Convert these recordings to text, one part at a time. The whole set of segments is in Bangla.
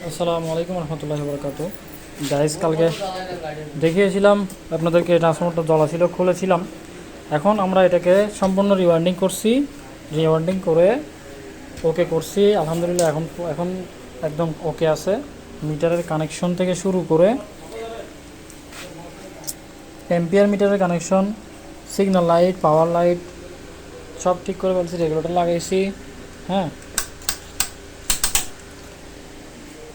আসসালামু আলাইকুম রহমতুল্লাহি বরকাতু। গাইস, কালকে দেখিয়েছিলাম আপনাদেরকে ট্রান্সফরমারটা জ্বলা ছিল, খুলেছিলাম। এখন আমরা এটাকে সম্পূর্ণ রিওয়ার্ডিং করছি। রিওয়ার্ডিং করে ওকে করছি আলহামদুলিল্লাহ। এখন এখন একদম ওকে আছে। মিটারের কানেকশন থেকে শুরু করে এম্পিয়ার মিটারের কানেকশন, সিগন্যাল লাইট, পাওয়ার লাইট সব ঠিক করে ফেলছি। রেগুলেটর লাগাইছি। হ্যাঁ,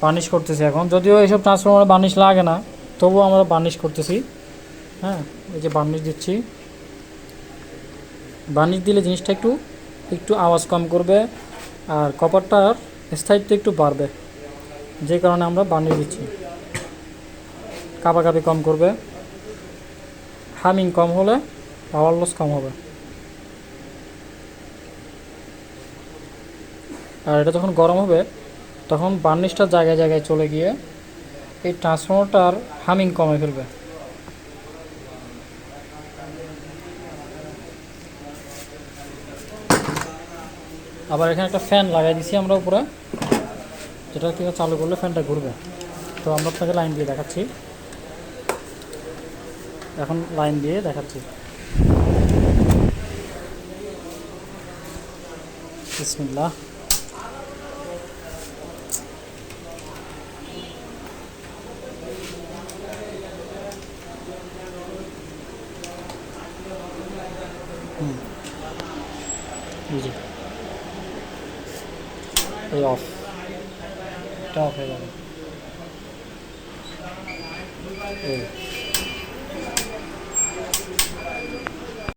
বার্নিশ করতেছি এখন। যদিও এইসব ট্রান্সফরমারে বার্নিশ লাগে না, তবুও আমরা বার্নিশ করতেছি। হ্যাঁ, এই যে বার্নিশ দিচ্ছি। বার্নিশ দিলে জিনিসটা একটু একটু আওয়াজ কম করবে, আর কপারটার স্থায়িত্ব একটু বাড়বে, যে কারণে আমরা বার্নিশ দিচ্ছি। কাঁপাকাঁপি কম করবে, হামিং কম হলে পাওয়ার লস কম হবে। আর এটা যখন গরম হবে তখন বার্নিশটা জায়গায় জায়গায় চলে গিয়ে এই ট্রান্সফর্মারটার হামিং কমে ফেলবে। আবার এখানে একটা ফ্যান লাগাই দিছি আমরা উপরে, যেটা কি চালু করলে ফ্যানটা ঘুরবে। তো আমরা আপনাকে লাইন দিয়ে দেখাচ্ছি। এখন লাইন দিয়ে দেখাচ্ছি। বিসমিল্লাহ। জি, এই অফ, এটা অফ হয়ে যাবে। এই